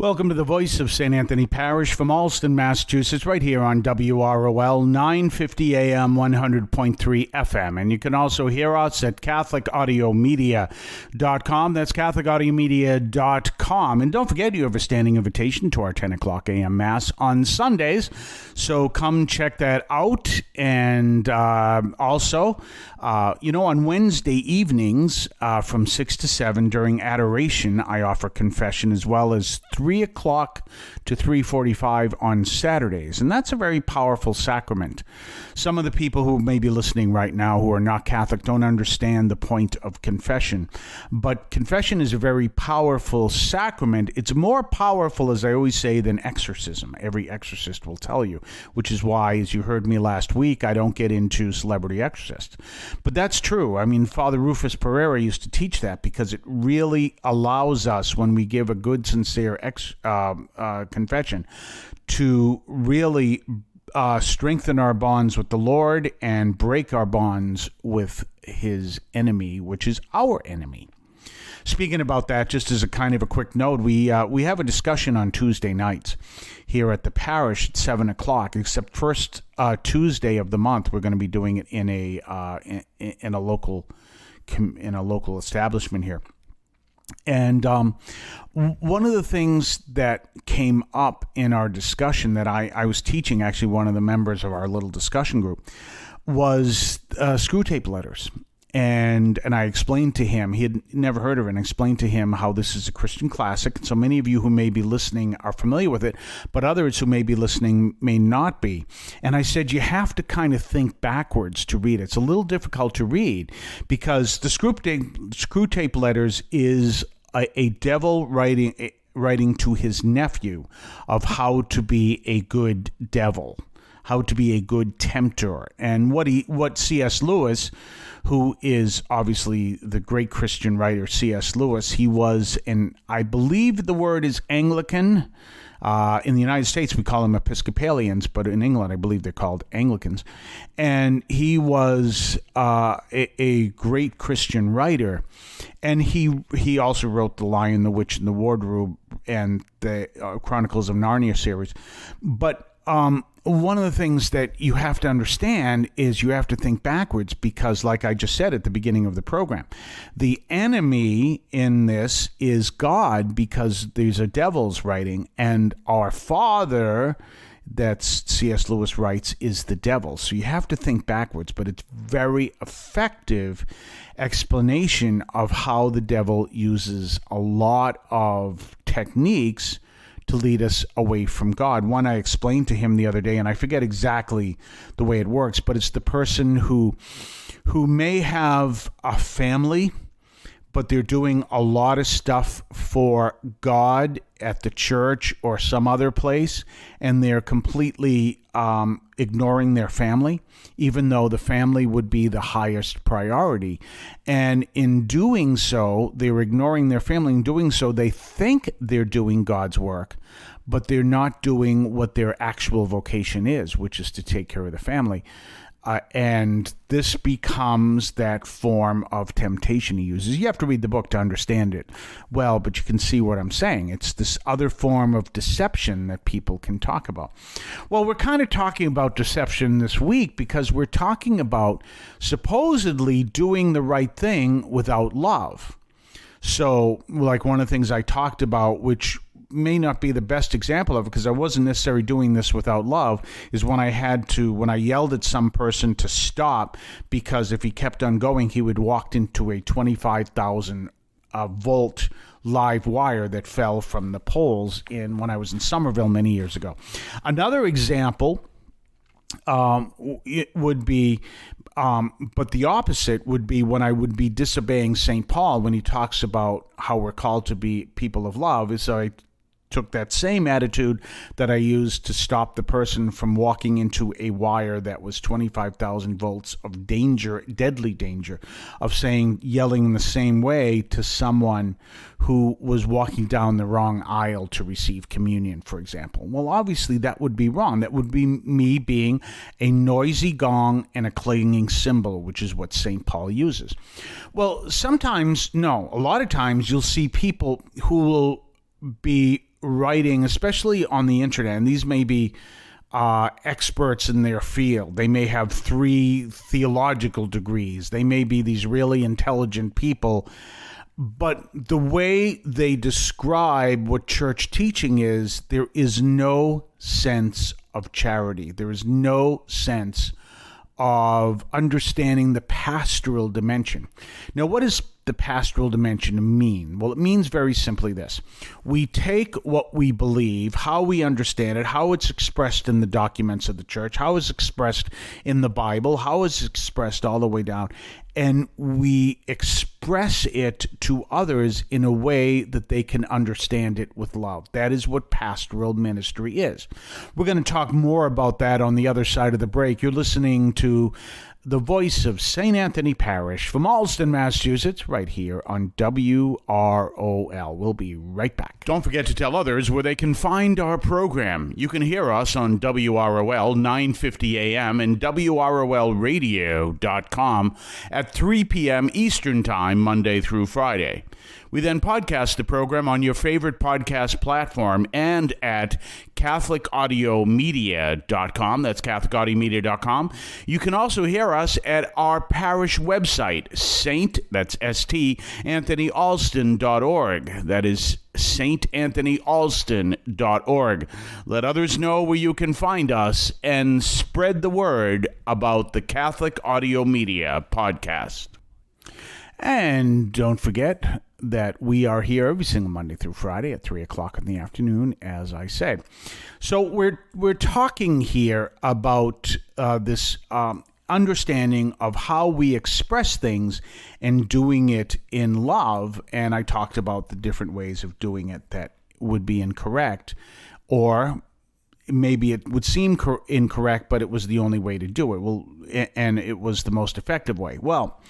Welcome to the voice of St. Anthony Parish from Allston, Massachusetts, right here on WROL 950 AM 100.3 FM. And you can also hear us at CatholicAudiomedia.com. That's CatholicAudiomedia.com. And don't forget, you have a standing invitation to our 10 o'clock AM Mass on Sundays. So come check that out. And also, on Wednesday evenings from 6 to 7 during adoration, I offer confession as well as 3 o'clock to 3:45 on Saturdays. And that's a very powerful sacrament. Some of the people who may be listening right now who are not Catholic don't understand the point of confession. But confession is a very powerful sacrament. It's more powerful, as I always say, than exorcism. Every exorcist will tell you, which is why, as you heard me last week, I don't get into celebrity exorcists. But that's true. I mean, Father Rufus Pereira used to teach that because it really allows us, when we give a good, sincere confession, to really strengthen our bonds with the Lord and break our bonds with his enemy, which is our enemy. Speaking about that, just as a kind of a quick note, we have a discussion on Tuesday nights here at the parish at 7 o'clock. Except first Tuesday of the month, we're going to be doing it in a local establishment here. And one of the things that came up in our discussion that I was teaching, actually one of the members of our little discussion group, was screw tape letters. And I explained to him, he had never heard of it, and I explained to him how this is a Christian classic. So many of you who may be listening are familiar with it, but others who may be listening may not be. And I said, you have to kind of think backwards to read it. It's a little difficult to read because the screw tape letters is a devil writing to his nephew of how to be a good devil, how to be a good tempter. And what C.S. Lewis, who is obviously the great Christian writer C.S. Lewis, he was, and I believe the word is Anglican. In the United States, we call them Episcopalians, but in England, I believe they're called Anglicans. And he was a great Christian writer. And he also wrote The Lion, the Witch, and the Wardrobe and the Chronicles of Narnia series. But one of the things that you have to understand is you have to think backwards because, like I just said at the beginning of the program, the enemy in this is God because these are devils writing, and our Father, that C.S. Lewis writes, is the devil. So you have to think backwards, but it's very effective explanation of how the devil uses a lot of techniques to lead us away from God. One I explained to him the other day, and I forget exactly the way it works, but it's the person who may have a family, but they're doing a lot of stuff for God at the church or some other place, and they're completely ignoring their family, even though the family would be the highest priority. And in doing so, they're ignoring their family. In doing so, they think they're doing God's work, but they're not doing what their actual vocation is, which is to take care of the family. And this becomes that form of temptation he uses. You have to read the book to understand it well, but you can see what I'm saying. It's this other form of deception that people can talk about. Well, we're kind of talking about deception this week because we're talking about supposedly doing the right thing without love. So, like one of the things I talked about, which may not be the best example of it because I wasn't necessarily doing this without love, is when I yelled at some person to stop because if he kept on going, he would walk into a 25,000 volt live wire that fell from the poles when I was in Somerville many years ago. Another example it would be, but the opposite would be when I would be disobeying St. Paul when he talks about how we're called to be people of love. So I took that same attitude that I used to stop the person from walking into a wire that was 25,000 volts of danger, deadly danger, of yelling in the same way to someone who was walking down the wrong aisle to receive communion, for example. Well, obviously that would be wrong. That would be me being a noisy gong and a clanging cymbal, which is what St. Paul uses. Well, a lot of times you'll see people who will be writing, especially on the internet, and these may be experts in their field. They may have 3 theological degrees. They may be these really intelligent people. But the way they describe what church teaching is, there is no sense of charity. There is no sense of understanding the pastoral dimension. Now, what does the pastoral dimension mean? Well, it means very simply this. We take what we believe, how we understand it, how it's expressed in the documents of the church, how it's expressed in the Bible, how it's expressed all the way down, and we express it to others in a way that they can understand it with love. That is what pastoral ministry is. We're going to talk more about that on the other side of the break. You're listening to the voice of St. Anthony Parish from Allston, Massachusetts, right here on WROL. We'll be right back. Don't forget to tell others where they can find our program. You can hear us on WROL 950 AM and WROLradio.com at 3 p.m. Eastern Time, Monday through Friday. We then podcast the program on your favorite podcast platform and at CatholicAudiomedia.com. That's CatholicAudiomedia.com. You can also hear us at our parish website, that's StAnthonyAlston.org. That is StAnthonyAlston.org. Let others know where you can find us and spread the word about the Catholic Audio Media podcast. And don't forget that we are here every single Monday through Friday at 3 o'clock in the afternoon, as I said. So we're talking here about this understanding of how we express things and doing it in love. And I talked about the different ways of doing it that would be incorrect, or maybe it would seem incorrect, but it was the only way to do it. Well, and it was the most effective way. Well,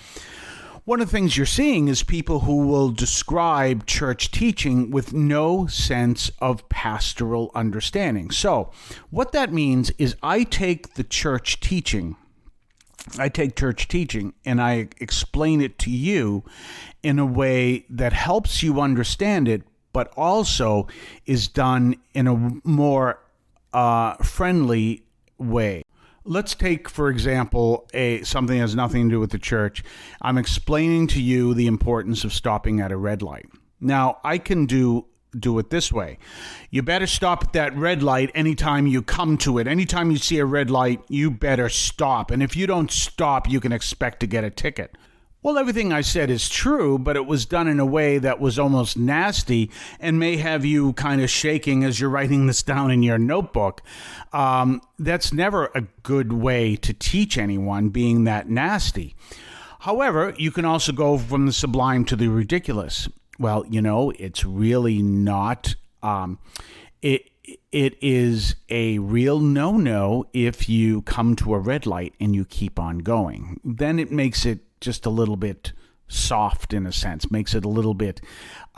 one of the things you're seeing is people who will describe church teaching with no sense of pastoral understanding. So what that means is I take church teaching and I explain it to you in a way that helps you understand it, but also is done in a more friendly way. Let's take, for example, something that has nothing to do with the church. I'm explaining to you the importance of stopping at a red light. Now, I can do it this way. You better stop at that red light anytime you come to it. Anytime you see a red light, you better stop. And if you don't stop, you can expect to get a ticket. Well, everything I said is true, but it was done in a way that was almost nasty and may have you kind of shaking as you're writing this down in your notebook. That's never a good way to teach anyone, being that nasty. However, you can also go from the sublime to the ridiculous. Well, it's really not. It is a real no-no if you come to a red light and you keep on going. Then it makes it just a little bit soft in a sense, makes it a little bit,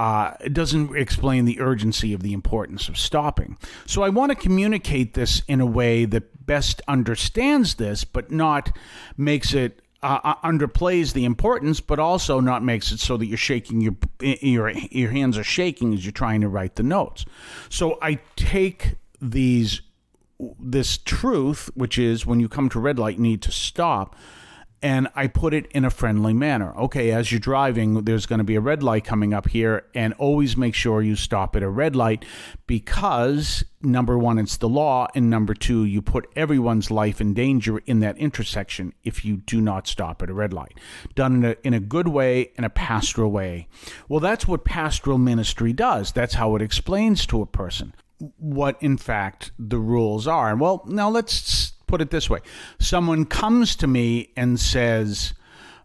it doesn't explain the urgency of the importance of stopping. So I want to communicate this in a way that best understands this, but not makes it, underplays the importance, but also not makes it so that you're shaking, your hands are shaking as you're trying to write the notes. So I take this truth, which is when you come to a red light, you need to stop, and I put it in a friendly manner. Okay, as you're driving, there's going to be a red light coming up here, and always make sure you stop at a red light because, number one, it's the law, and number two, you put everyone's life in danger in that intersection if you do not stop at a red light. Done in a good way, in a pastoral way. Well, that's what pastoral ministry does. That's how it explains to a person what, in fact, the rules are. Well, now let's put it this way. Someone comes to me and says,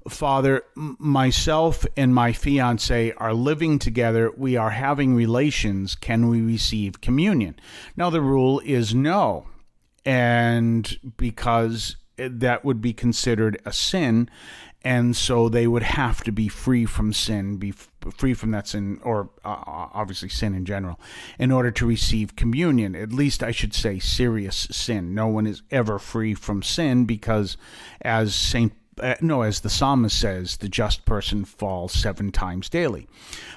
Father, myself and my fiance are living together. We are having relations. Can we receive communion? Now, the rule is no. And because that would be considered a sin, and so they would have to be free from sin, be free from that sin, or obviously sin in general, in order to receive communion. At least I should say serious sin. No one is ever free from sin because, as St. as the psalmist says, the just person falls 7 times daily.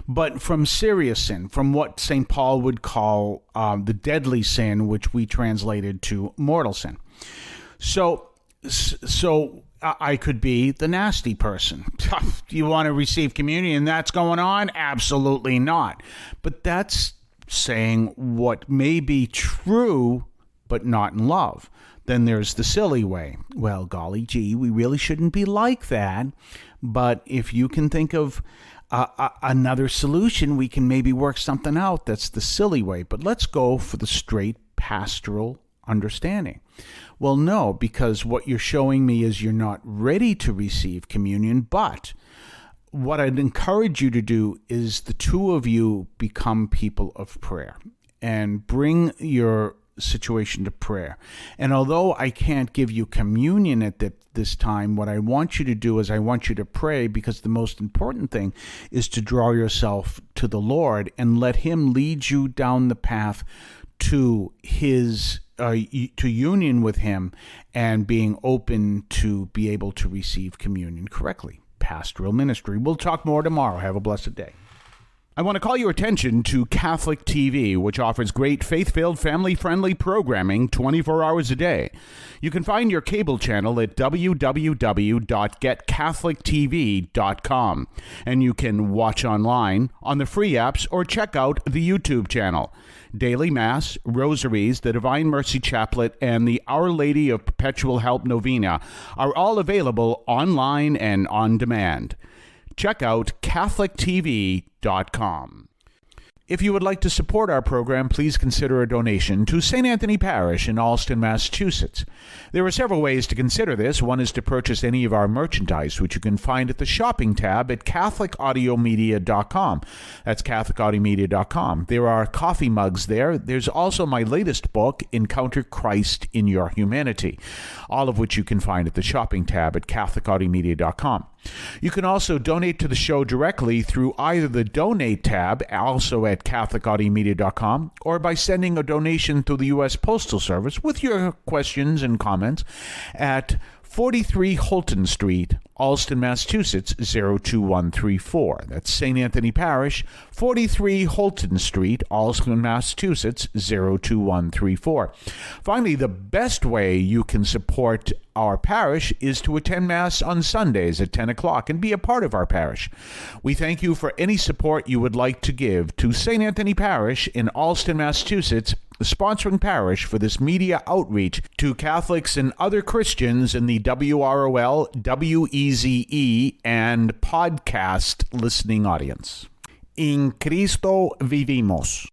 But from serious sin, from what St. Paul would call the deadly sin, which we translated to mortal sin. So I could be the nasty person. Do you want to receive communion? That's going on? Absolutely not. But that's saying what may be true, but not in love. Then there's the silly way. Well, golly gee, we really shouldn't be like that. But if you can think of another solution, we can maybe work something out. That's the silly way. But let's go for the straight pastoral understanding. Well, no, because what you're showing me is you're not ready to receive communion, but what I'd encourage you to do is the two of you become people of prayer and bring your situation to prayer. And although I can't give you communion at this time, what I want you to do is I want you to pray, because the most important thing is to draw yourself to the Lord and let Him lead you down the path to His to union with Him and being open to be able to receive communion correctly. Pastoral ministry. We'll talk more tomorrow. Have a blessed day. I want to call your attention to Catholic TV, which offers great faith-filled, family-friendly programming 24 hours a day. You can find your cable channel at www.getcatholictv.com, and you can watch online on the free apps or check out the YouTube channel. Daily Mass, Rosaries, the Divine Mercy Chaplet, and the Our Lady of Perpetual Help Novena are all available online and on demand. Check out CatholicTV.com. If you would like to support our program, please consider a donation to St. Anthony Parish in Allston, Massachusetts. There are several ways to consider this. One is to purchase any of our merchandise, which you can find at the shopping tab at CatholicAudiomedia.com. That's CatholicAudiomedia.com. There are coffee mugs there. There's also my latest book, Encounter Christ in Your Humanity, all of which you can find at the shopping tab at CatholicAudiomedia.com. You can also donate to the show directly through either the Donate tab, also at CatholicAudiomedia.com, or by sending a donation through the U.S. Postal Service with your questions and comments at 43 Holton Street, Allston, Massachusetts, 02134. That's St. Anthony Parish, 43 Holton Street, Allston, Massachusetts, 02134. Finally, the best way you can support our parish is to attend Mass on Sundays at 10 o'clock and be a part of our parish. We thank you for any support you would like to give to St. Anthony Parish in Allston, Massachusetts, the sponsoring parish for this media outreach to Catholics and other Christians in the WROL, WEZE, and podcast listening audience. In Cristo vivimos.